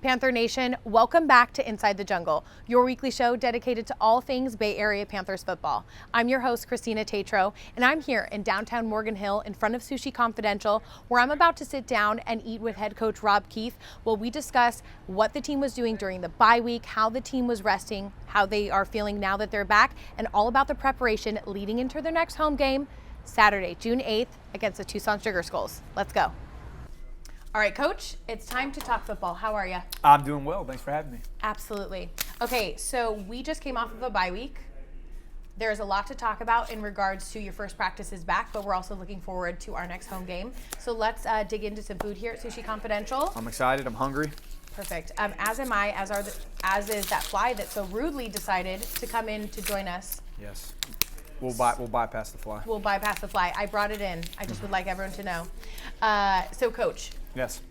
Panther Nation, welcome back to Inside the Jungle, your weekly show dedicated to all things Bay Area Panthers football. I'm your host, Christina Tetreault, and I'm here in downtown Morgan Hill in front of Sushi Confidential, where I'm about to sit down and eat with head coach Rob Keefe, while we discuss what the team was doing during the bye week, how the team was resting, how they are feeling now that they're back, and all about the preparation leading into their next home game, Saturday, June 8th, against the Tucson Sugar Skulls. Let's go. All right, Coach, it's time to talk football. How are you? I'm doing well. Thanks for having me. Absolutely. Okay, so we just came off of a bye week. There's a lot to talk about in regards to your first practices back, but we're also looking forward to our next home game. So let's dig into some food here at Sushi Confidential. I'm excited. I'm hungry. Perfect. As am I, as is that fly that so rudely decided to come in to join us. Yes. We'll bypass the fly. We'll bypass the fly. I brought it in. I just would like everyone to know. So, Coach. Yes.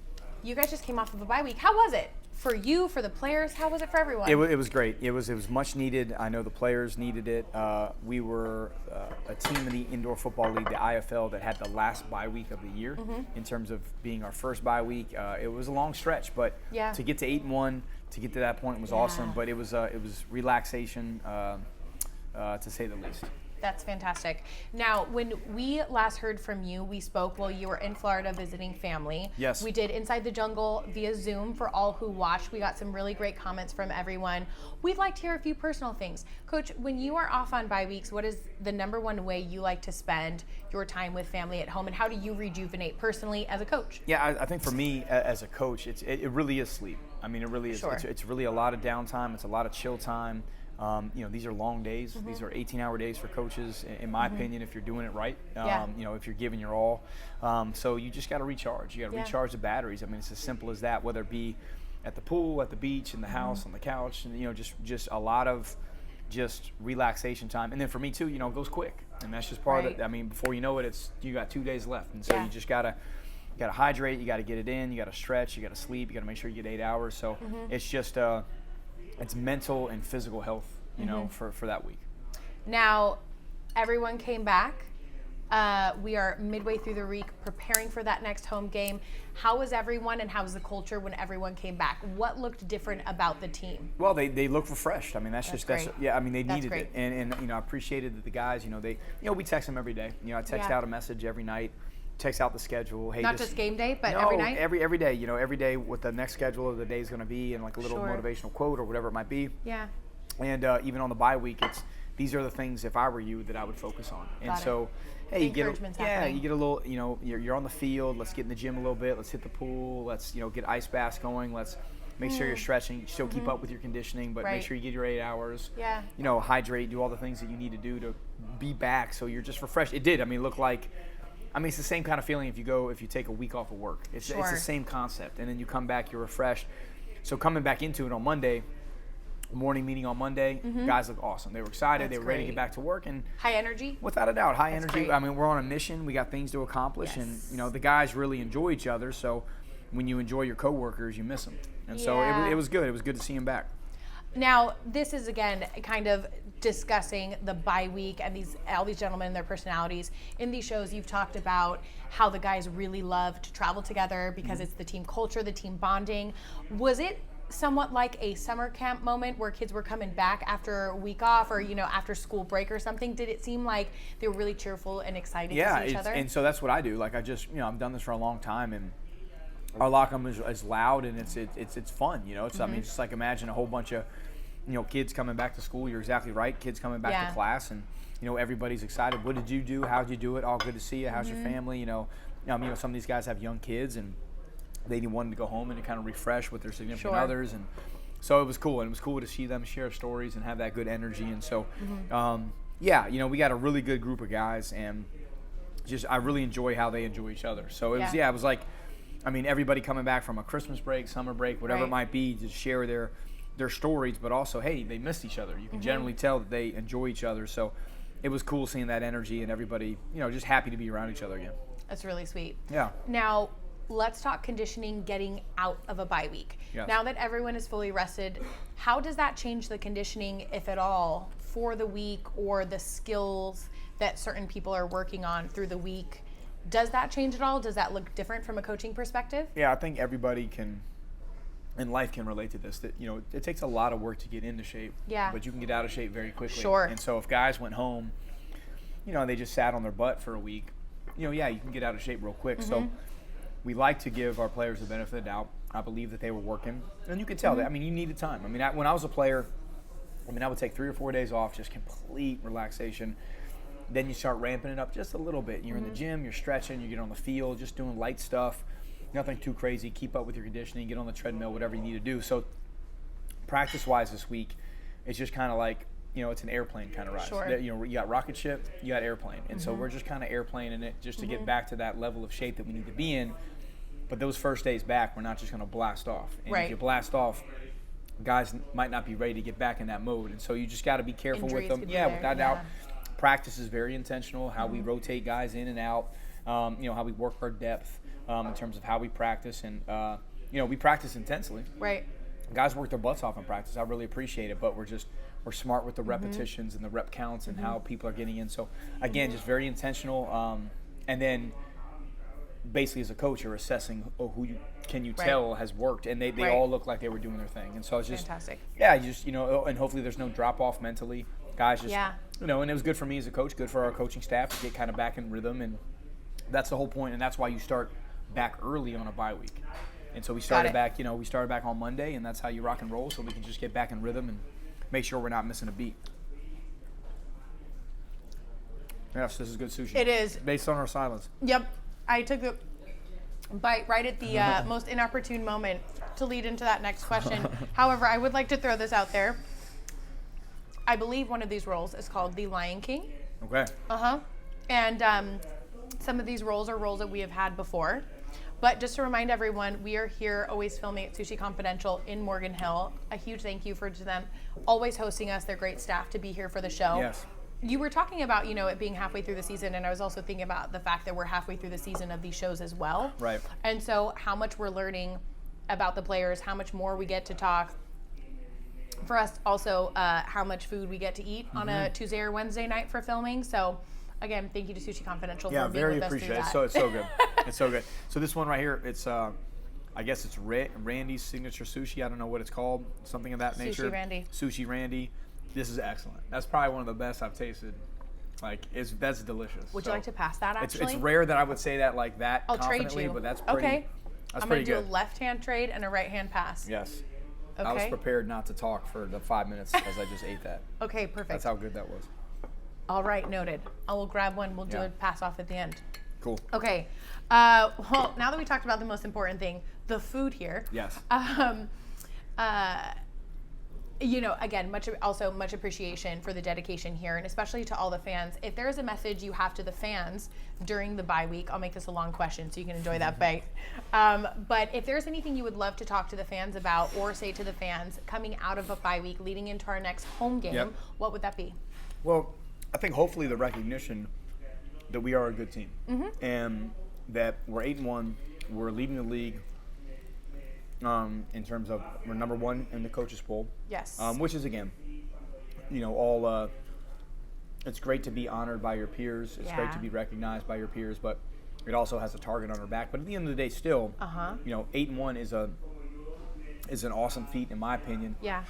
You guys just came off of a bye week. How was it for you, for the players? How was it for everyone? It was great. It was much needed. I know the players needed it. We were a team in the Indoor Football League, the IFL, that had the last bye week of the year in terms of being our first bye week. It was a long stretch, but to get to 8-1, to get to that point was awesome. But it was relaxation, to say the least. That's fantastic. Now, when we last heard from you, we spoke while you were in Florida visiting family. Yes. We did Inside the Jungle via Zoom for all who watched. We got some really great comments from everyone. We'd like to hear a few personal things. Coach, when you are off on bye weeks, what is the number one way you like to spend your time with family at home, and how do you rejuvenate personally as a coach? Yeah, I think for me as a coach, it really is sleep. I mean, it really is. Sure. It's really a lot of downtime. It's a lot of chill time. These are long days. These are 18-hour days for coaches, in my opinion, if you're doing it right. If you're giving your all. So you just got to recharge. You got to recharge the batteries. I mean, it's as simple as that, whether it be at the pool, at the beach, in the house, on the couch, and, just a lot of just relaxation time. And then for me, too, it goes quick. And that's just part of it. I mean, before you know it, you got 2 days left. And so you just got to hydrate. You got to get it in. You got to stretch. You got to sleep. You got to make sure you get 8 hours. So it's just it's mental and physical health, for that week. Now, everyone came back. We are midway through the week preparing for that next home game. How was everyone, and how was the culture when everyone came back? What looked different about the team? Well, they look refreshed. I mean, that's great. I mean, they needed it. And I appreciated that the guys, we text them every day. I text out a message every night. Text out the schedule. Hey, not just game day, but every night? Every day, every day what the next schedule of the day is going to be, and like a little motivational quote or whatever it might be. Yeah. And even on the bye week, these are the things, if I were you, that I would focus on. And so, hey, you get a little, you're on the field. Let's get in the gym a little bit. Let's hit the pool. Let's, get ice baths going. Let's make sure you're stretching. Still keep up with your conditioning, but make sure you get your 8 hours. Yeah. Hydrate, do all the things that you need to do to be back so you're just refreshed. It did. I mean, it looked like, it's the same kind of feeling if you take a week off of work. It's the same concept. And then you come back, you're refreshed. So coming back into it on Monday, morning meeting on Monday, guys look awesome. They were excited. They were ready to get back to work. And high energy? Without a doubt, high energy. Great. I mean, we're on a mission. We got things to accomplish. Yes. And, the guys really enjoy each other. So when you enjoy your coworkers, you miss them. And so it was good. It was good to see them back. Now, this is, again, kind of discussing the bye week and all these gentlemen and their personalities. In these shows, you've talked about how the guys really love to travel together because it's the team culture, the team bonding. Was it somewhat like a summer camp moment where kids were coming back after a week off or, after school break or something? Did it seem like they were really cheerful and excited to see each other? And so that's what I do. Like I just, I've done this for a long time, and our locker room is loud and it's fun, I mean, just like imagine a whole bunch of, kids coming back to school. You're exactly right. Kids coming back to class, and everybody's excited. What did you do? How'd you do it? All good to see you. How's your family? Some of these guys have young kids, and they wanted to go home and to kind of refresh with their significant others, and so it was cool. And it was cool to see them share stories and have that good energy. And so, we got a really good group of guys, and just I really enjoy how they enjoy each other. So it was like, everybody coming back from a Christmas break, summer break, whatever it might be, to share their stories, but also, hey, they missed each other. You can generally tell that they enjoy each other. So it was cool seeing that energy and everybody, just happy to be around each other again. That's really sweet. Yeah. Now, let's talk conditioning getting out of a bye week. Yes. Now that everyone is fully rested, how does that change the conditioning, if at all, for the week or the skills that certain people are working on through the week? Does that change at all? Does that look different from a coaching perspective? Yeah, I think everybody can and life can relate to this, that, it takes a lot of work to get into shape. Yeah. But you can get out of shape very quickly. Sure. And so if guys went home, and they just sat on their butt for a week, you can get out of shape real quick. So we like to give our players the benefit of the doubt. I believe that they were working. And you can tell that. I mean, you needed time. I mean, when I was a player, I would take 3 or 4 days off, just complete relaxation. Then you start ramping it up just a little bit. You're in the gym, you're stretching, you get on the field, just doing light stuff. Nothing too crazy. Keep up with your conditioning, get on the treadmill, whatever you need to do. So practice-wise this week, it's just kind of like, it's an airplane kind of ride. Sure. You got rocket ship, you got airplane. And so we're just kind of airplaning it just to get back to that level of shape that we need to be in. But those first days back, we're not just going to blast off. And if you blast off, guys might not be ready to get back in that mode. And so you just got to be careful with them. Yeah, without doubt. Practice is very intentional, how we rotate guys in and out, how we work our depth in terms of how we practice. And, we practice intensely. Right. Guys work their butts off in practice. I really appreciate it, but we're smart with the repetitions and the rep counts and how people are getting in. So, again, just very intentional. And then basically as a coach, you're assessing who can you tell has worked, and they all look like they were doing their thing. And so it's just fantastic. Yeah, you just and hopefully there's no drop off mentally. Guys just and it was good for me as a coach, good for our coaching staff to get kind of back in rhythm, and that's the whole point. And that's why you start back early on a bye week. And so we started back, on Monday, and that's how you rock and roll, so we can just get back in rhythm and make sure we're not missing a beat. Yes, this is good sushi. It is. Based on our silence. Yep. I took a bite right at the most inopportune moment to lead into that next question. However, I would like to throw this out there. I believe one of these rolls is called the Lion King. Okay. And some of these rolls are rolls that we have had before. But just to remind everyone, we are here always filming at Sushi Confidential in Morgan Hill. A huge thank you to them always hosting us. They're great staff to be here for the show. Yes. You were talking about, it being halfway through the season, and I was also thinking about the fact that we're halfway through the season of these shows as well. Right. And so how much we're learning about the players, how much more we get to talk. For us also, how much food we get to eat on a Tuesday or Wednesday night for filming. So again, thank you to Sushi Confidential for being with us through that. Yeah, very appreciate it. So it's so good. It's so good. So this one right here, it's I guess it's Randy's signature sushi. I don't know what it's called, something of that nature. Sushi Randy. This is excellent. That's probably one of the best I've tasted. That's delicious. Would you like to pass that, actually? It's rare that I would say that like that I'll confidently, trade you. But that's pretty. Okay. That's I'm pretty going to good. do a left-hand trade and a right-hand pass. Yes. Okay. I was prepared not to talk for the 5 minutes as I just ate that. Okay, perfect. That's how good that was. All right, noted. I will grab one. We'll do a pass off at the end. Cool. Okay. Well, now that we talked about the most important thing, the food here. Yes. Again, much appreciation for the dedication here, and especially to all the fans. If there is a message you have to the fans during the bye week, I'll make this a long question so you can enjoy that bite. But if there's anything you would love to talk to the fans about or say to the fans coming out of a bye week leading into our next home game, what would that be? Well, I think hopefully the recognition that we are a good team and that we're 8-1, we're leading the league. In terms of we're number one in the coaches poll. Yes. Which is again, it's great to be honored by your peers. It's great to be recognized by your peers, but it also has a target on our back. But at the end of the day, still, 8-1 is an awesome feat in my opinion. Yeah.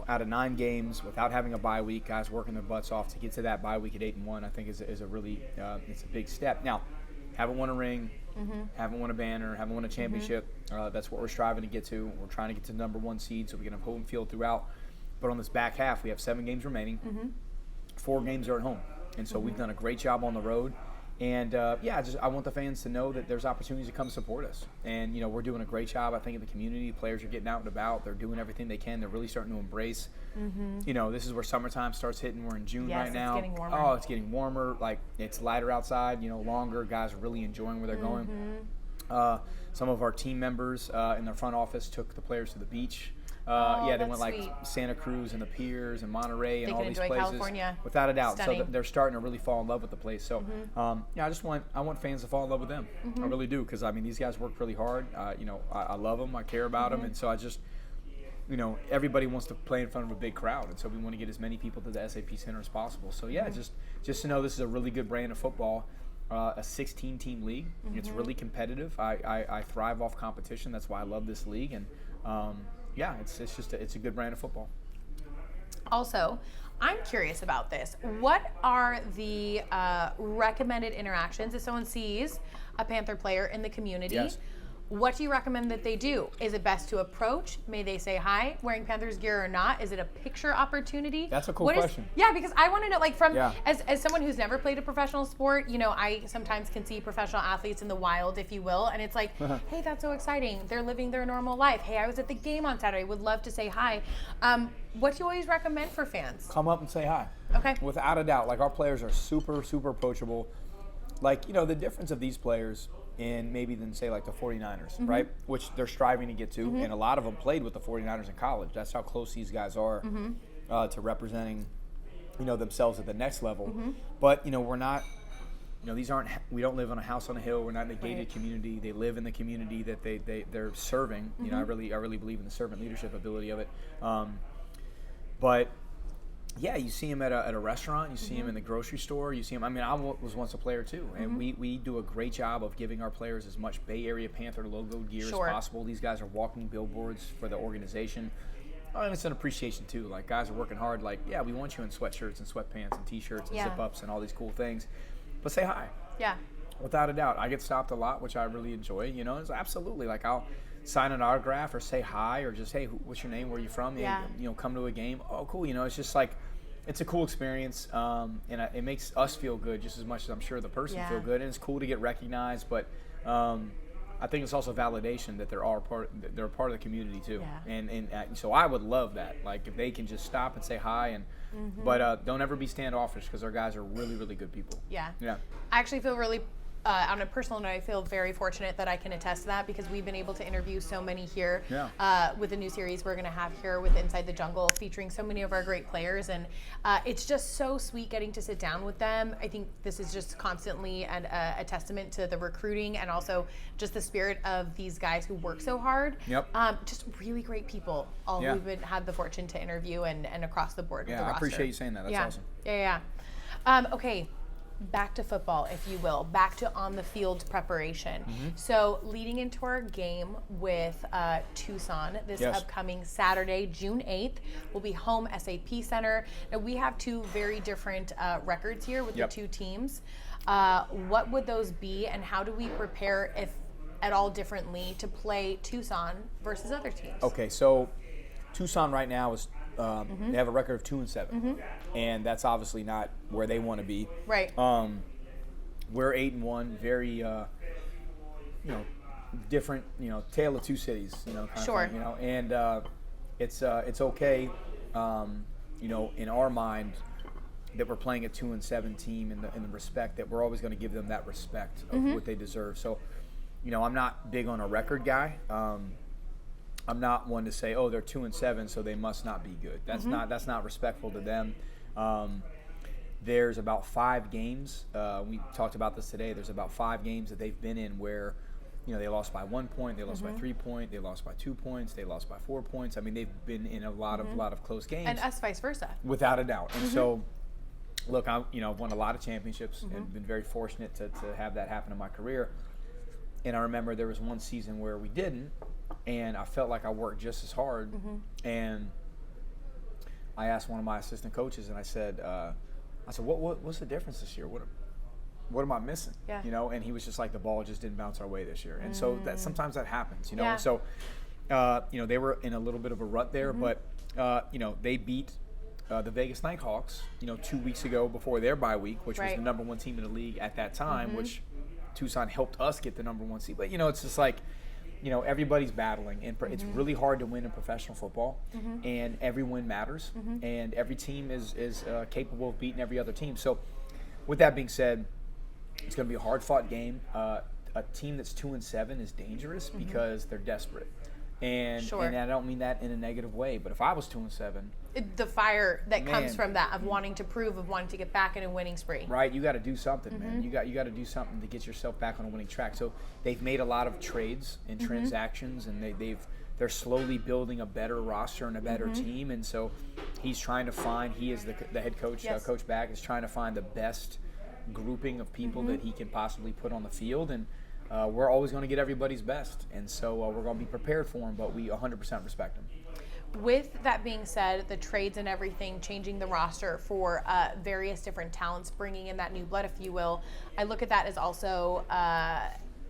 Out of 9 games without having a bye week, guys working their butts off to get to that bye week at 8-1, I think is a really it's a big step. Now, haven't won a ring. Haven't won a banner, haven't won a championship. That's what we're striving to get to. We're trying to get to the number 1 seed so we can have home field throughout. But on this back half, we have 7 games remaining. 4 games are at home. And so we've done a great job on the road. And, I want the fans to know that there's opportunities to come support us. And, we're doing a great job, I think, in the community. Players are getting out and about. They're doing everything they can. They're really starting to embrace. This is where summertime starts hitting. We're in June right now. It's getting warmer. Oh, it's getting warmer. It's lighter outside, longer. Guys are really enjoying where they're going. Some of our team members in their front office took the players to the beach. They went sweet. Santa Cruz and the Piers and Monterey and all these places. California. Without a doubt. Stunning. So they're starting to really fall in love with the place. So, I want fans to fall in love with them. I really do, because these guys work really hard. I love them. I care about them, and so I just, everybody wants to play in front of a big crowd, and so we want to get as many people to the SAP Center as possible. So just to know this is a really good brand of football. A 16-team league. It's really competitive. I thrive off competition. That's why I love this league, and yeah, it's a good brand of football. Also, I'm curious about this. What are the recommended interactions if someone sees a Panther player in the community? Yes. What do you recommend that they do? Is it best to approach? May they say hi, wearing Panthers gear or not? Is it a picture opportunity? That's a cool question. Yeah, because I want to know, like, as someone who's never played a professional sport, you know, I sometimes can see professional athletes in the wild, if you will, and it's like, hey, that's so exciting. They're living their normal life. Hey, I was at the game on Saturday. Would love to say hi. What do you always recommend for fans? Come up and say hi. Okay. Without a doubt. Like, our players are super, super approachable. Like, you know, the difference of these players in maybe than, say, like the 49ers, right? Which they're striving to get to. And a lot of them played with the 49ers in college. That's how close these guys are to representing, you know, themselves at the next level. But, you know, we're not, you know, we don't live on a house on a hill. We're not in a gated community. They live in the community that they're serving. You know, I really believe in the servant leadership ability of it. But yeah, you see him at a restaurant, you see him in the grocery store, you see him. I mean, I was once a player too, and we do a great job of giving our players as much Bay Area Panther logo gear as possible. These guys are walking billboards for the organization. And it's an appreciation too. Like, guys are working hard. Like, yeah, we want you in sweatshirts and sweatpants and t-shirts and zip-ups and all these cool things. But say hi. Yeah. Without a doubt. I get stopped a lot, which I really enjoy. You know, it's absolutely, like, I'll sign an autograph or say hi or just, hey, what's your name? Where are you from? You know, come to a game. Oh, cool. You know, it's just like, it's a cool experience, and it makes us feel good just as much as I'm sure the person feel good. And it's cool to get recognized, but I think it's also validation that they're a part of the community too. And so I would love that. Like, if they can just stop and say hi, and but don't ever be standoffish, because our guys are really, really good people. Yeah. I actually feel really. On a personal note, I feel very fortunate that I can attest to that, because we've been able to interview so many here with the new series we're going to have here with Inside the Jungle, featuring so many of our great players. And it's just so sweet getting to sit down with them. I think this is just constantly a testament to the recruiting and also just the spirit of these guys who work so hard. Just really great people, all who've had the fortune to interview and across the board with the roster. I appreciate you saying that. That's awesome. Okay. Back to football, if you will, back to on the field preparation. So leading into our game with Tucson this upcoming Saturday, June 8th, we'll be home SAP Center. Now, we have two very different records here with the two teams. What would those be, and how do we prepare, if at all differently, to play Tucson versus other teams? Okay, so Tucson right now is they have a record of 2-7, and that's obviously not where they want to be. Right. We're 8-1, very you know, different, you know, tale of two cities, you know, kind of thing, you know, and it's okay, you know, in our mind, that we're playing a 2-7 team, in the respect that we're always going to give them that respect of what they deserve. So, you know, I'm not big on a record guy. I'm not one to say, oh, they're 2-7, so they must not be good. That's not respectful to them. There's about 5 games. We talked about this today. There's about 5 games that they've been in where, you know, they lost by 1 point, they lost by 3 points, they lost by 2 points, they lost by 4 points. I mean, they've been in a lot of close games. And us vice versa. Without a doubt. And so, look, I've won a lot of championships and been very fortunate to have that happen in my career. And I remember there was one season where we didn't, and I felt like I worked just as hard. And I asked one of my assistant coaches, and I said, what's the difference this year? What am I missing? You know, and he was just like, the ball just didn't bounce our way this year. And so that sometimes that happens, you know. And so, you know, they were in a little bit of a rut there, but you know, they beat the Vegas Nighthawks, you know, 2 weeks ago before their bye week, which was the #1 team in the league at that time, which Tucson helped us get the #1 seed. But, you know, it's just like, you know, everybody's battling, and it's really hard to win in professional football, and every win matters, and every team is capable of beating every other team. So with that being said, it's going to be a hard-fought game. A team that's 2-7 is dangerous because they're desperate. And I don't mean that in a negative way, but if I was 2-7, the fire that comes from that, of wanting to prove, of wanting to get back in a winning spree. Right, you got to do something, man. You got to do something to get yourself back on a winning track. So they've made a lot of trades and transactions, and they're slowly building a better roster and a better team. And so he's trying to find. He is the head coach, Coach Back, is trying to find the best grouping of people that he can possibly put on the field. And we're always going to get everybody's best. And so we're going to be prepared for them, but we 100% respect them. With that being said, the trades and everything, changing the roster for various different talents, bringing in that new blood, if you will, I look at that as also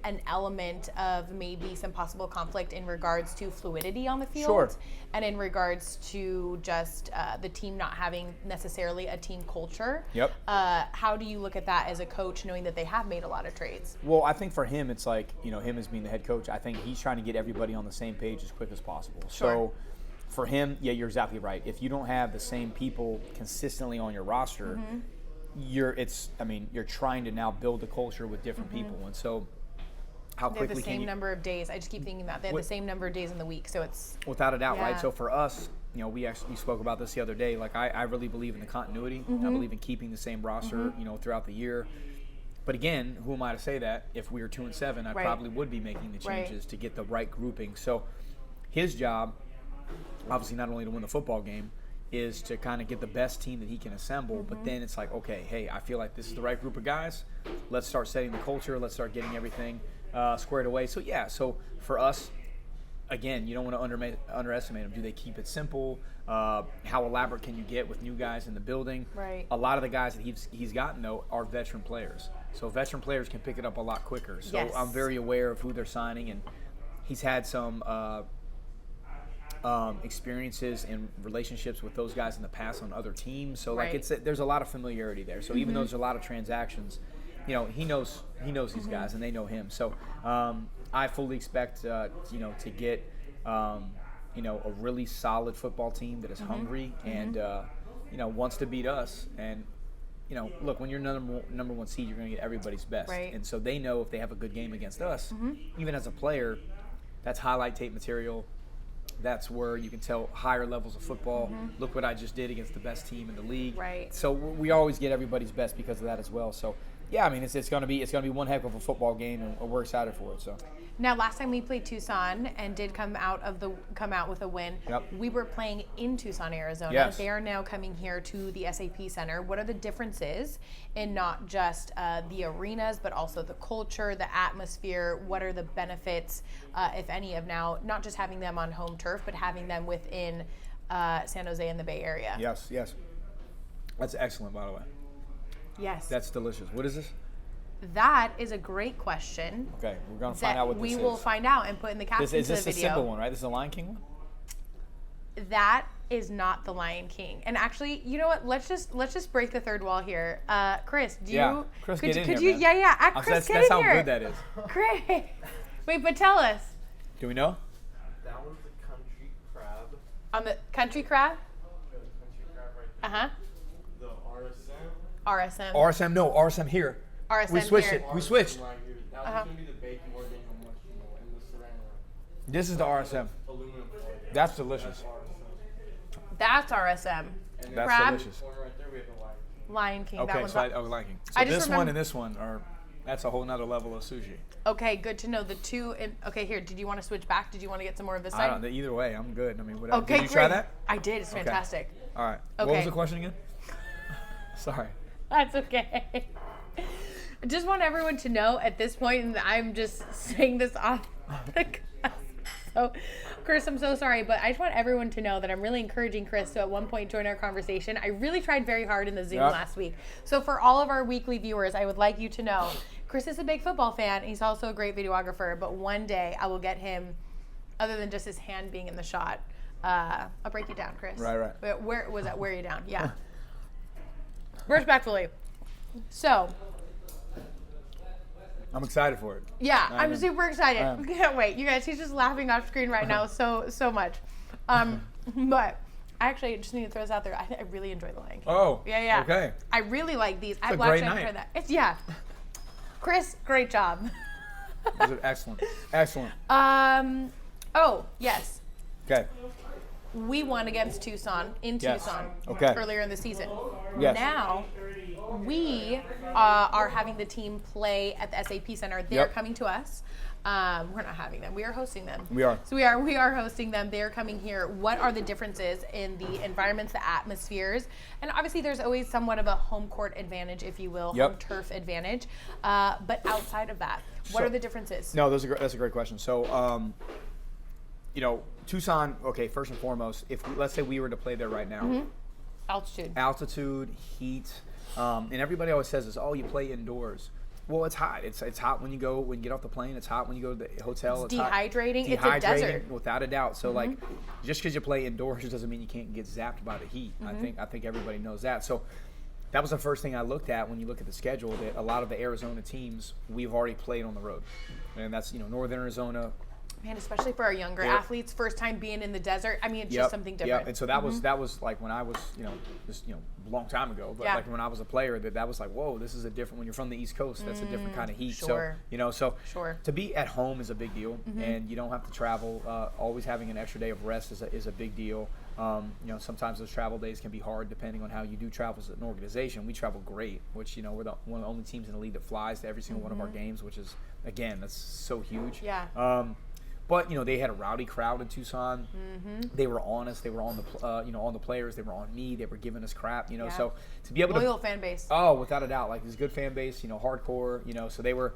an element of maybe some possible conflict in regards to fluidity on the field. Sure. And in regards to just the team not having necessarily a team culture. Yep. How do you look at that as a coach, knowing that they have made a lot of trades? Well, I think for him, it's like, him as being the head coach, I think he's trying to get everybody on the same page as quick as possible. Sure. So for him, yeah, you're exactly right. If you don't have the same people consistently on your roster, you're trying to now build a culture with different people. And so how they have quickly the same number of days. I just keep thinking that they have the same number of days in the week, so it's without a doubt, yeah. right? So for us, we spoke about this the other day. Like I really believe in the continuity. I believe in keeping the same roster, throughout the year. But again, who am I to say that? If we were 2-7, I probably would be making the changes to get the right grouping. So his job, obviously, not only to win the football game, is to kind of get the best team that he can assemble. But then it's like, okay, hey, I feel like this is the right group of guys. Let's start setting the culture. Let's start getting everything squared away. So yeah, so for us, again, you don't want to underestimate them. Do they keep it simple? How elaborate can you get with new guys in the building? Right. A lot of the guys that he's gotten, though, are veteran players. So veteran players can pick it up a lot quicker. So Yes. I'm very aware of who they're signing, and he's had some experiences and relationships with those guys in the past on other teams. So like there's a lot of familiarity there. So even though there's a lot of transactions, he knows these guys and they know him. So I fully expect to get a really solid football team that is hungry and wants to beat us. And look, when you're number one seed, you're going to get everybody's best. Right. And so they know if they have a good game against us, even as a player, that's highlight tape material. That's where you can tell higher levels of football. Look what I just did against the best team in the league. Right. So we always get everybody's best because of that as well. So yeah, I mean it's going to be one heck of a football game, and we're excited for it. So now, last time we played Tucson and did come out with a win. Yep. We were playing in Tucson, Arizona. Yes. They are now coming here to the SAP Center. What are the differences in not just the arenas, but also the culture, the atmosphere? What are the benefits, if any, of now not just having them on home turf, but having them within San Jose and the Bay Area? Yes. That's excellent, by the way. Yes. That's delicious. What is this? That is a great question. Okay, we're going to find out what this is. We will find out and put in the caption to the video. Is this the simple one, right? This is the Lion King one? That is not the Lion King. And actually, you know what? Let's just break the third wall here. Chris, Chris, could get in you here, man. Chris, That's get in how here. good that is. Chris. Wait, but tell us. Do we know? That one's the country crab. On the country crab? The country crab right there. Uh-huh. The RSM. RSM. RSM here. RSM We switched here. it. We switched. Right here. That one's going to be the bacon organ and the serrano. This is the RSM. Aluminum foil. That's delicious. That's RSM. And That's Crab. delicious. corner right there we have the Lion King. Lion King. That Okay, one's so not- Lion King. So I just this one remember- and this one that's a whole nother level of sushi. Okay, good to know. The two. Okay, here. Did you want to switch back? Did you want to get some more of this I side? don't know. Either way, I'm good. I mean, whatever. Okay, Did you try great. that? I did. It's Okay. fantastic. All right. What Okay. was the question again? Sorry. That's okay. I just want everyone to know at this point, and I'm just saying this off the cuff. So, Chris, I'm so sorry, but I just want everyone to know that I'm really encouraging Chris to at one point join our conversation. I really tried very hard in the Zoom last week. So for all of our weekly viewers, I would like you to know Chris is a big football fan. He's also a great videographer, but one day I will get him, other than just his hand being in the shot. I'll break you down, Chris. Right. Where was that? Wear you down. Yeah. Respectfully. So, I'm excited for it. yeah, I'm super excited. I am. Can't wait. You guys, he's just laughing off screen right now so much. But I actually just need to throw this out there. I really enjoy the Lion King. Oh. Yeah. Okay. I really like these. a I've great watched it night. for that. It's Chris, great job. Those are excellent. Excellent. Oh, yes. Okay. We won against Tucson in Yes. Tucson Okay. earlier in the season. Yes. Now we are having the team play at the SAP Center. They're Yep. coming to us. We're not having them. We are hosting them. We are. So we are hosting them. They're coming here. What are the differences in the environments, the atmospheres? And obviously there's always somewhat of a home court advantage, if you will, Yep. home turf advantage. But outside of that, what are the differences? No, that's a great question. So, Tucson, okay, first and foremost, let's say we were to play there right now. Altitude, heat, and everybody always says this, oh, you play indoors. Well, it's hot. It's hot when you get off the plane. It's hot when you go to the hotel. It's dehydrating. It's a desert. Without a doubt. So like, just because you play indoors doesn't mean you can't get zapped by the heat. I think everybody knows that. So that was the first thing I looked at when you look at the schedule. That a lot of the Arizona teams we've already played on the road, and that's Northern Arizona. Man, especially for our younger athletes, first time being in the desert. I mean, it's just something different. Yeah, and so that was like when I was, just a long time ago, but like when I was a player, that was like, whoa, this is a different. When you're from the East Coast, that's a different kind of heat. Sure. So to be at home is a big deal, and you don't have to travel. Always having an extra day of rest is a big deal. Sometimes those travel days can be hard depending on how you do travel as an organization. We travel great, which we're one of the only teams in the league that flies to every single one of our games, which is that's so huge. Yeah. But they had a rowdy crowd in Tucson. They were on us. They were on the on the players. They were on me. They were giving us crap. So to be able to loyal fan base. Oh, without a doubt, like this good fan base. Hardcore. So they were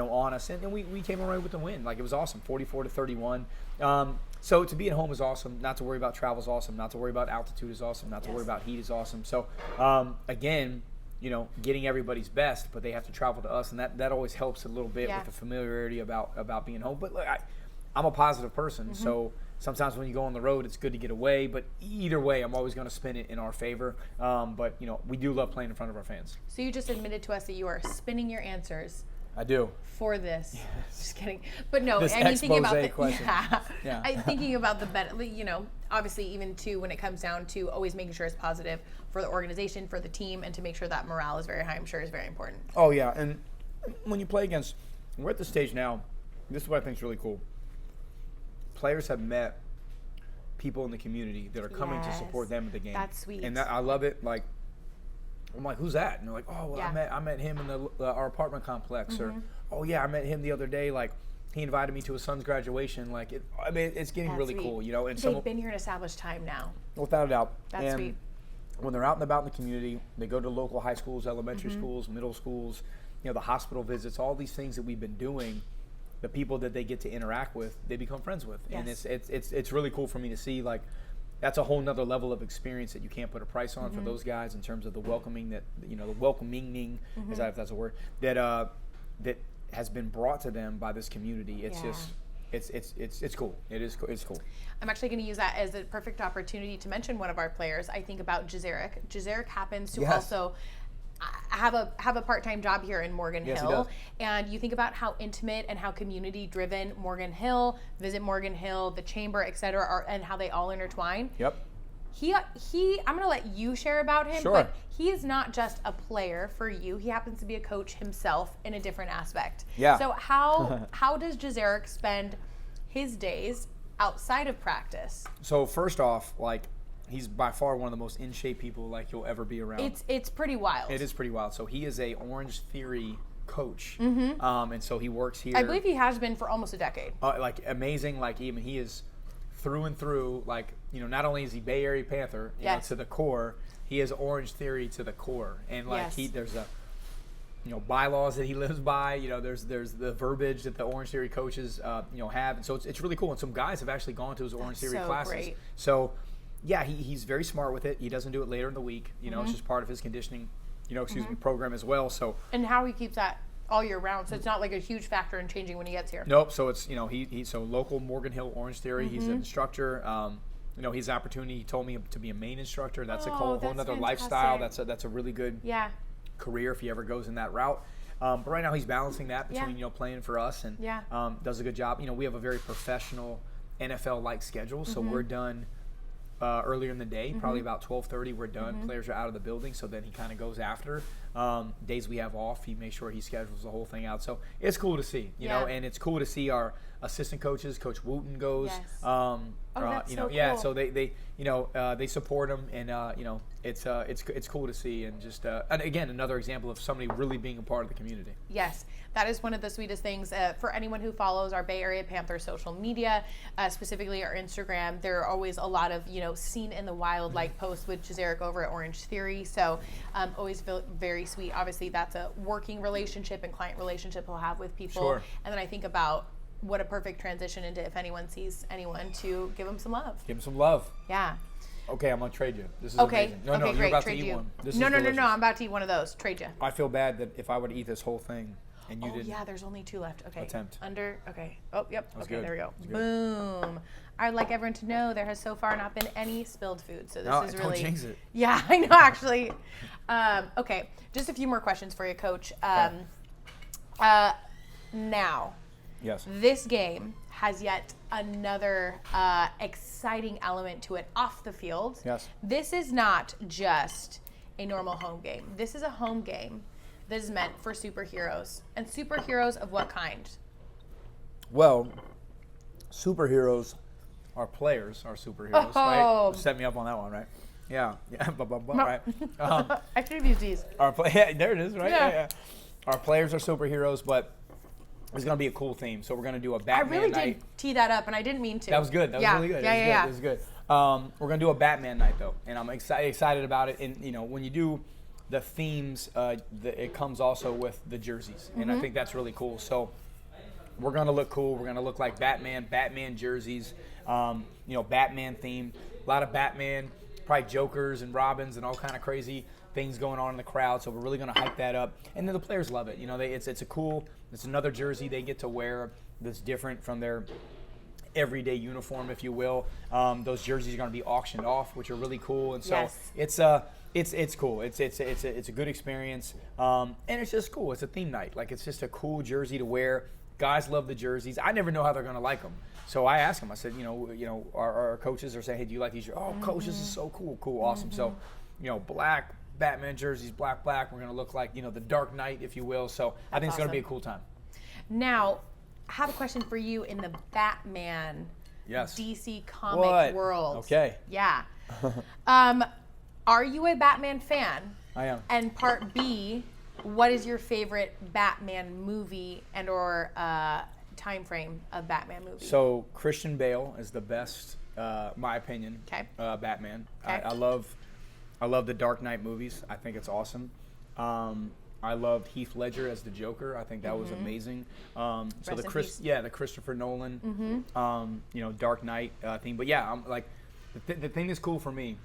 on us, and we came away with the win. Like it was awesome, 44-31. So to be at home is awesome. Not to worry about travel is awesome. Not to worry about altitude is awesome. Not to worry about heat is awesome. So again, getting everybody's best, but they have to travel to us, and that always helps a little bit with the familiarity about being home. But look, I'm a positive person, so sometimes when you go on the road, it's good to get away. But either way, I'm always going to spin it in our favor. But we do love playing in front of our fans. So you just admitted to us that you are spinning your answers. I do. For this. Yes. Just kidding. But no, this I mean thinking about the question. Yeah. I'm thinking about the obviously even too when it comes down to always making sure it's positive for the organization, for the team, and to make sure that morale is very high, I'm sure is very important. Oh yeah, and when you play against, we're at the stage now, this is what I think is really cool. Players have met people in the community that are coming to support them at the game. That's sweet. And I love it. Like, I'm like, who's that? And they're like, oh, well, I met him in our apartment complex. Or, oh, yeah, I met him the other day. Like, he invited me to his son's graduation. Like, it's getting really cool, And they've been here an established time now. Without a doubt. That's sweet. When they're out and about in the community, they go to local high schools, elementary schools, middle schools, the hospital visits, all these things that we've been doing. The people that they get to interact with, they become friends with, and it's really cool for me to see. Like, that's a whole nother level of experience that you can't put a price on for those guys in terms of the welcoming the welcoming, if that's a word, that has been brought to them by this community. It's just. It's cool. It's cool. I'm actually going to use that as a perfect opportunity to mention one of our players. I think about Jazeric. Jazeric happens to also have a part-time job here in Morgan Hill, and you think about how intimate and how community-driven Morgan Hill, Visit Morgan Hill, the Chamber, etc., are, and how they all intertwine. Yep. He. I'm going to let you share about him, Sure. but he is not just a player for you. He happens to be a coach himself in a different aspect. Yeah. So how does Jazeric spend his days outside of practice? So first off, like, he's by far one of the most in shape people like you'll ever be around. It's pretty wild. It is pretty wild. So he is a Orange Theory coach, and so he works here. I believe he has been for almost a decade. Like amazing. Like even he is through and through. Like not only is he Bay Area Panther to the core, he is Orange Theory to the core. And like there's a bylaws that he lives by. There's the verbiage that the Orange Theory coaches have, and so it's really cool. And some guys have actually gone to his Orange Theory classes. Great. So. Yeah, he's very smart with it. He doesn't do it later in the week. It's just part of his conditioning, program as well. So. And how he keeps that all year round, so it's not like a huge factor in changing when he gets here. Nope. So it's he's so local Morgan Hill Orange Theory. He's an instructor. His opportunity. He told me to be a main instructor. That's a whole other lifestyle. That's a really good career if he ever goes in that route. But right now he's balancing that between playing for us and does a good job. We have a very professional NFL-like schedule, so we're done. Earlier in the day, probably about 12:30, we're done. Players are out of the building, so then he kind of goes after. Days we have off, he makes sure he schedules the whole thing out. So it's cool to see, and it's cool to see our assistant coaches. Coach Wooten goes. That's Cool. So they support them, and it's cool to see, and just and again, another example of somebody really being a part of the community. Yes, that is one of the sweetest things. For anyone who follows our Bay Area Panthers social media, specifically our Instagram, there are always a lot of, seen in the wild like posts with Jazeric over at Orange Theory. So always feel very sweet. Obviously, that's a working relationship and client relationship we'll have with people. Sure. And then I think about what a perfect transition into if anyone sees anyone to give them some love. Give them some love. Yeah. Okay, I'm gonna trade you. This is Okay. amazing. No, Okay, you're great. about Trade to eat you. one. This No, is no, delicious. I'm about to eat one of those. Trade you. I feel bad that if I were to eat this whole thing and you didn't. Yeah, there's only 2 left. Okay. Attempt. Okay. Oh, yep. That was Okay, good. there we go. That was good. Boom. I'd like everyone to know there has so far not been any spilled food. So this is don't really. jinx it. Yeah, I know actually. Okay, just a few more questions for you, Coach. Now, Yes. this game has yet another exciting element to it off the field. Yes. This is not just a normal home game. This is a home game that is meant for superheroes. And superheroes of what kind? Well, superheroes are players, are superheroes, Oh. right? Set me up on that one, right? Yeah. Right. I should have used these. Yeah, there it is, right? Yeah. Our players are superheroes, but it's going to be a cool theme. So we're going to do a I Batman really night. did tee that up, and I didn't mean to. That was good. That was really good. Yeah. It was good. We're going to do a Batman night, though, and I'm excited about it. And, when you do the themes, it comes also with the jerseys, and I think that's really cool. So we're going to look cool. We're going to look like Batman jerseys, Batman theme. A lot of Batman, probably Jokers and Robins and all kind of crazy things going on in the crowd. So we're really going to hype that up. And then the players love it. It's another jersey they get to wear that's different from their everyday uniform, if you will. Those jerseys are going to be auctioned off, which are really cool. And so Yes. it's cool. It's a good experience. And it's just cool. It's a theme night. Like, it's just a cool jersey to wear. Guys love the jerseys. I never know how they're going to like them. So I asked them. I said, our coaches are saying, hey, do you like these? Oh, coach, this is so cool. Cool, awesome. So, black Batman jerseys, black. We're going to look like, the Dark Knight, if you will. So I think it's going to be a cool time. Now, I have a question for you in the Batman Yes. DC comic world. Okay. Yeah. Are you a Batman fan? I am. And part B, what is your favorite Batman movie and or time frame of Batman movie? So Christian Bale is the best, my opinion. Okay. Batman. Okay. I love the Dark Knight movies. I think it's awesome. I loved Heath Ledger as the Joker. I think that was amazing. So Rest in peace. the Christopher Nolan, Dark Knight theme. But yeah, I'm like, the thing that's cool for me.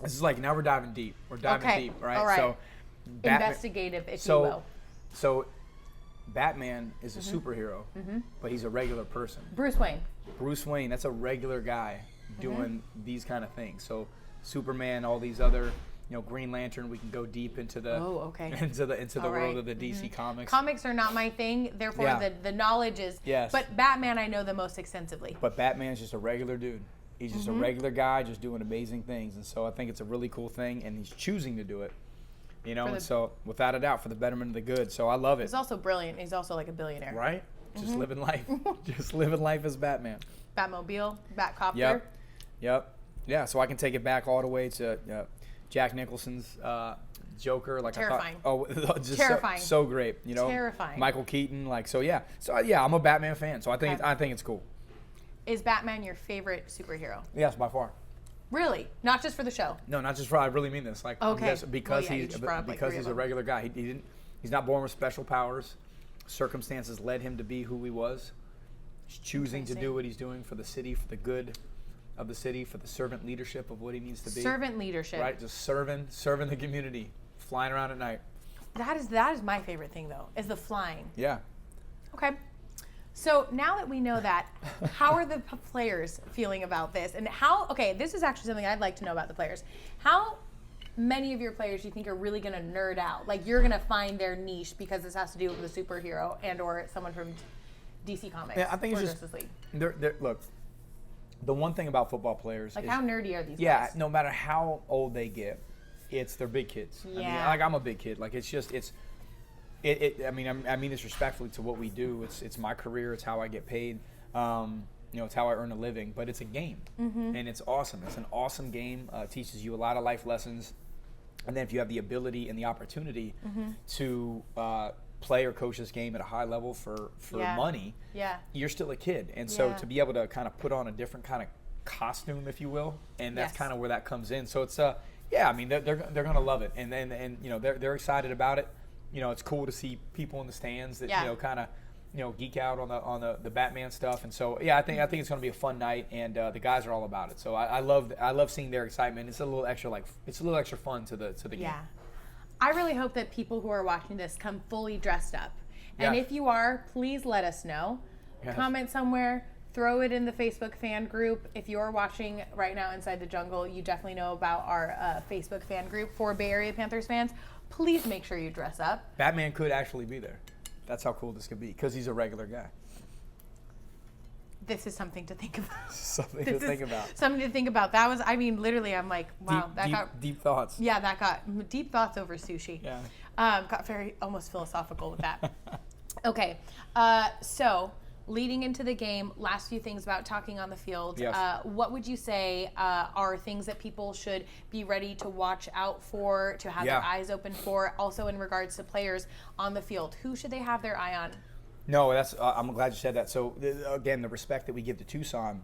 This is like, now we're diving deep. We're diving deep, right? All right. So Investigative, if you will. So Batman is a superhero, but he's a regular person. Bruce Wayne. Bruce Wayne, that's a regular guy doing these kind of things. So Superman, all these other, Green Lantern, we can go deep into the into the All world right. of the DC comics. Comics are not my thing, therefore the knowledge is. Yes. But Batman I know the most extensively. But Batman's just a regular dude. He's just a regular guy just doing amazing things. And so I think it's a really cool thing, and he's choosing to do it. And so without a doubt, for the betterment of the good. So I love it. He's also brilliant. He's also like a billionaire. Right? Just living life. Just living life as Batman. Batmobile, Batcopter. Yep. Yeah, so I can take it back all the way to Jack Nicholson's Joker. Like, Terrifying. I thought, just Terrifying. So great. Terrifying. Michael Keaton. Like, so yeah. So yeah, I'm a Batman fan. So I think it's cool. Is Batman your favorite superhero? Yes, by far. Really? Not just for the show? No, not just for. I really mean this. Like, Okay. because Well, yeah, you just brought up, like, three he's of a them. regular guy. He's not born with special powers. Circumstances led him to be who he was. He's choosing to do what he's doing for the city, for the good of the city, for the servant leadership of what he needs to be. Servant leadership. Right, just serving the community, flying around at night. That is my favorite thing though, is the flying. Yeah. Okay. So now that we know that, how are the players feeling about this? And this is actually something I'd like to know about the players. How many of your players do you think are really going to nerd out? Like, you're going to find their niche because this has to do with a superhero and or someone from DC Comics. Yeah, I think it's or just, Justice League. look, the one thing about football players Like, is, how nerdy are these yeah, guys? no matter how old they get, they're big kids. Yeah. I'm a big kid. Like, I mean this respectfully to what we do. It's my career. It's how I get paid. it's how I earn a living, but it's a game, and it's awesome. It's an awesome game. It teaches you a lot of life lessons, and then if you have the ability and the opportunity to play or coach this game at a high level for money, you're still a kid, and so to be able to kind of put on a different kind of costume, if you will, and that's kind of where that comes in. So it's I mean, they're gonna love it, and they're excited about it. It's cool to see people in the stands that kind of geek out on the Batman stuff, and so I think it's going to be a fun night, and the guys are all about it. So I love seeing their excitement. It's a little extra fun to the game. Yeah, I really hope that people who are watching this come fully dressed up, and if you are, please let us know. Yes. Comment somewhere. Throw it in the Facebook fan group. If you're watching right now Inside the Jungle, you definitely know about our Facebook fan group for Bay Area Panthers fans. Please make sure you dress up. Batman could actually be there. That's how cool this could be, because he's a regular guy. This is something to think about. Something to think about. That was, I mean, literally, I'm like, wow. Deep thoughts. Yeah, that got deep thoughts over sushi. Yeah. Got very almost philosophical with that. Okay, so leading into the game, last few things about talking on the field. Yes. What would you say are things that people should be ready to watch out for, to have their eyes open for? Also in regards to players on the field, who should they have their eye on? No, I'm glad you said that. So again, the respect that we give to Tucson,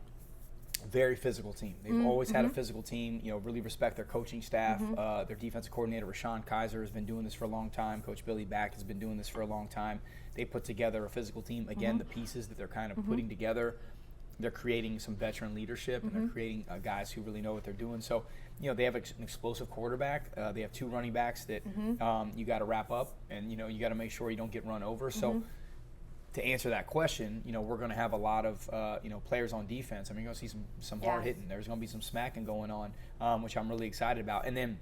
very physical team. They've always had a physical team. Really respect their coaching staff. Their defensive coordinator, Rashawn Kaiser, has been doing this for a long time. Coach Billy Back has been doing this for a long time. They put together a physical team. Again, the pieces that they're kind of putting together, they're creating some veteran leadership, and they're creating guys who really know what they're doing. So, they have an explosive quarterback. They have 2 running backs that you got to wrap up, and, you got to make sure you don't get run over. So, to answer that question, we're going to have a lot of, players on defense. I mean, you're going to see some hard hitting. There's going to be some smacking going on, which I'm really excited about. And then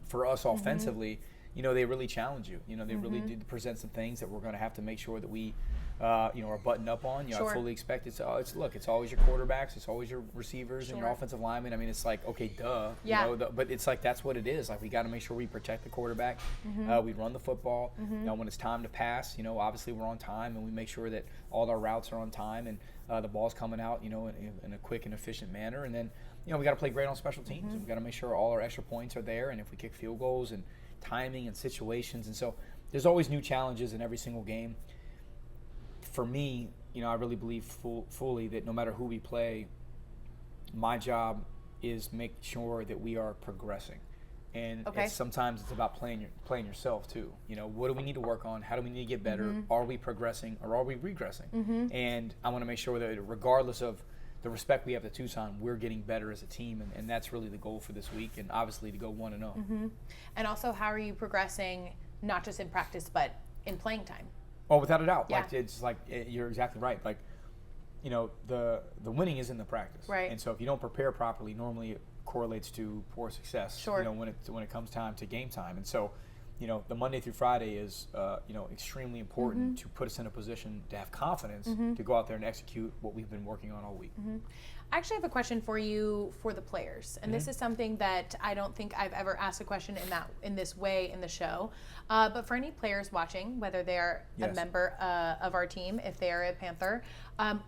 for us offensively, they really challenge you. They really do present some things that we're going to have to make sure that we, are buttoned up on. I fully expect it's always your quarterbacks, it's always your receivers and your offensive linemen. I mean, it's like, okay, duh. Yeah. But it's like, that's what it is. Like, we got to make sure we protect the quarterback. We run the football. When it's time to pass, obviously we're on time, and we make sure that all our routes are on time, and the ball's coming out, in a quick and efficient manner. And then, we got to play great on special teams. We got to make sure all our extra points are there, and if we kick field goals, and timing and situations. And so there's always new challenges in every single game. For me, I really believe fully that no matter who we play, my job is make sure that we are progressing. And sometimes it's about playing yourself too. What do we need to work on? How do we need to get better? Are we progressing, or are we regressing? And I want to make sure that regardless of the respect we have to Tucson, we're getting better as a team, and that's really the goal for this week, and obviously to go 1-0. And also, how are you progressing, not just in practice, but in playing time? Oh, without a doubt. Yeah. Like, it's like, you're exactly right. Like, the winning is in the practice. Right. And so if you don't prepare properly, normally it correlates to poor success. Sure. When it comes time to game time. And so, the Monday through Friday is, extremely important to put us in a position to have confidence to go out there and execute what we've been working on all week. I actually have a question for you for the players, and this is something that I don't think I've ever asked a question in this way in the show. But for any players watching, whether they are a member of our team, if they are a Panther,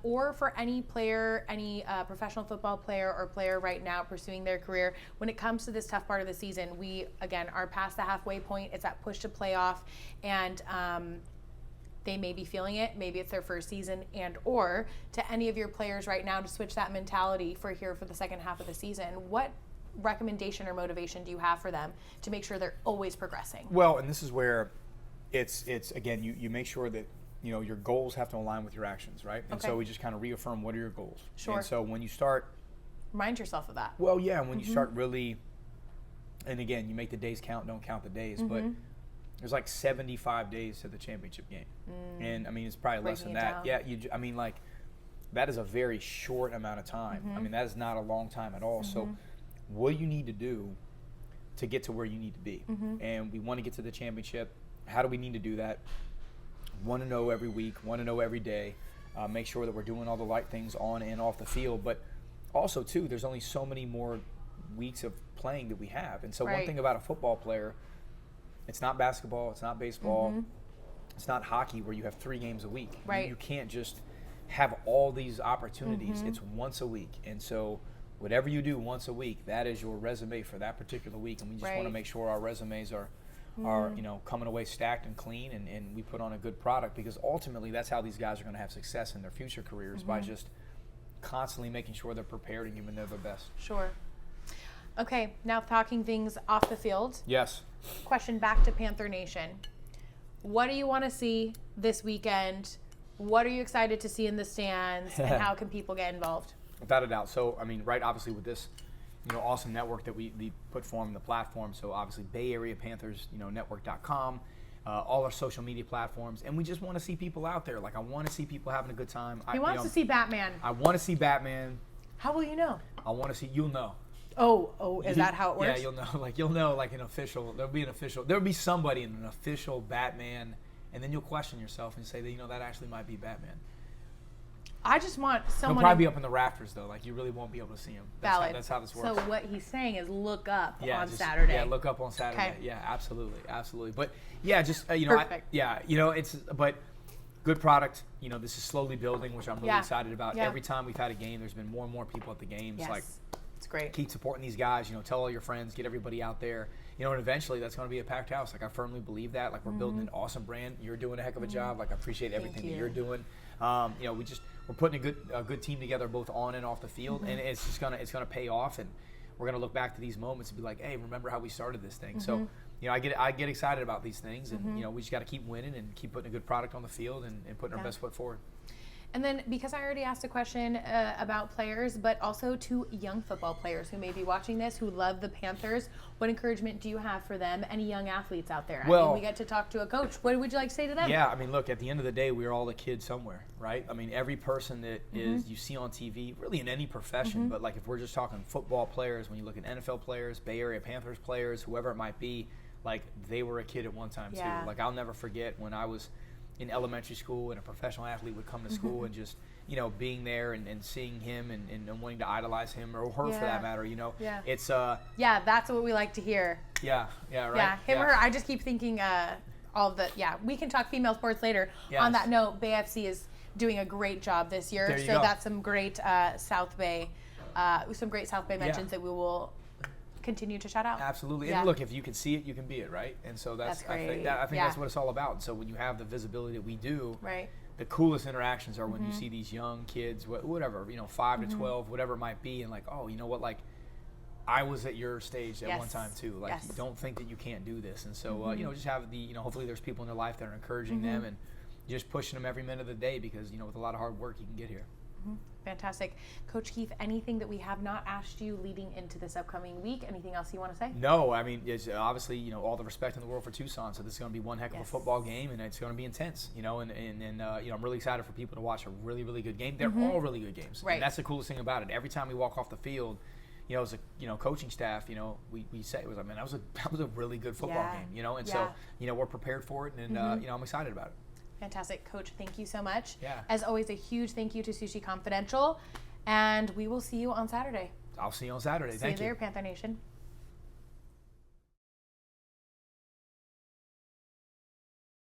or for any player, any professional football player or player right now pursuing their career, when it comes to this tough part of the season, we again are past the halfway point. It's that push to playoff, and they may be feeling it. Maybe it's their first season, and or to any of your players right now to switch that mentality for the second half of the season. What recommendation or motivation do you have for them to make sure they're always progressing? Well, and this is where it's again, you make sure that your goals have to align with your actions, right? And so we just kind of reaffirm, what are your goals? Sure. And so when you start, remind yourself of that. Well, yeah, when you start really, and again, you make the days count, don't count the days, but there's like 75 days to the championship game. And I mean, it's probably less than that. Yeah, I mean, like, that is a very short amount of time. I mean, that is not a long time at all. So what do you need to do to get to where you need to be? And we want to get to the championship. How do we need to do that? Want to know every week, want to know every day, make sure that we're doing all the right things on and off the field. But also, too, there's only so many more weeks of playing that we have. And so one thing about a football player, it's not basketball, it's not baseball, it's not hockey where you have 3 games a week. Right. You can't just have all these opportunities. It's once a week. And so whatever you do once a week, that is your resume for that particular week. And we just want to make sure our resumes are coming away stacked and clean, and we put on a good product, because ultimately that's how these guys are going to have success in their future careers, by just constantly making sure they're prepared and giving their best. Sure. Okay, now talking things off the field. Yes. Question back to Panther Nation. What do you want to see this weekend? What are you excited to see in the stands, and how can people get involved? Without a doubt. So, I mean, right, obviously with this, awesome network that we put form the platform. So obviously Bay Area Panthers, network.com, all our social media platforms. And we just want to see people out there. Like, I want to see people having a good time. He wants to see Batman. I want to see Batman. How will you know? I want to see, you'll know. Oh, is that how it works? Yeah, you'll know, like an official, there'll be somebody in an official Batman, and then you'll question yourself and say that, that actually might be Batman. I just want someone. He'll probably be up in the rafters, though. Like, you really won't be able to see him. That's how this works. So what he's saying is look up on Saturday. Yeah, look up on Saturday. Okay. Yeah, absolutely. But yeah, just Perfect. But good product. This is slowly building, which I'm really excited about. Yeah. Every time we've had a game, there's been more and more people at the games. Yes. Like, it's great. Keep supporting these guys. Tell all your friends, get everybody out there. And eventually that's going to be a packed house. Like, I firmly believe that. Like, we're building an awesome brand. You're doing a heck of a job. Like, I appreciate everything that you're doing. We're putting a good team together, both on and off the field, and it's gonna pay off, and we're gonna look back to these moments and be like, hey, remember how we started this thing? So, I get excited about these things, and we just got to keep winning and keep putting a good product on the field and putting our best foot forward. And then, because I already asked a question about players, but also to young football players who may be watching this, who love the Panthers, what encouragement do you have for them? Any young athletes out there? Well, I mean, we get to talk to a coach. What would you like to say to them? Yeah, I mean, look, at the end of the day, we're all a kid somewhere, right? I mean, every person that is you see on TV, really in any profession, but like if we're just talking football players, when you look at NFL players, Bay Area Panthers players, whoever it might be, like, they were a kid at one time too. Like, I'll never forget when I was in elementary school and a professional athlete would come to school and just, being there and seeing him and wanting to idolize him or her for that matter, it's that's what we like to hear. Right. Yeah, him or her. I just keep thinking we can talk female sports later. Yes. On that note, Bay FC is doing a great job this year. So that's some great South Bay mentions that we will continue to shout out. Absolutely. And look, if you can see it, you can be it, right? And so that's great. I think that's what it's all about. And so when you have the visibility that we do, right, the coolest interactions are when you see these young kids, whatever, 5 to 12, whatever it might be, and like, oh, you know what, like, I was at your stage at one time too. Like, you don't think that you can't do this. And so, just have hopefully there's people in their life that are encouraging them and just pushing them every minute of the day, because, with a lot of hard work, you can get here. Fantastic. Coach Keefe, anything that we have not asked you leading into this upcoming week? Anything else you want to say? No, I mean, it's obviously, all the respect in the world for Tucson. So this is going to be one heck of a football game, and it's going to be intense, and I'm really excited for people to watch a really, really good game. They're all really good games. Right. And that's the coolest thing about it. Every time we walk off the field, as a coaching staff, we say, that was a really good football game, and so, we're prepared for it, and, I'm excited about it. Fantastic. Coach, thank you so much. Yeah. As always, a huge thank you to Sushi Confidential, and we will see you on Saturday. I'll see you on Saturday. Thank you. See you there, Panther Nation.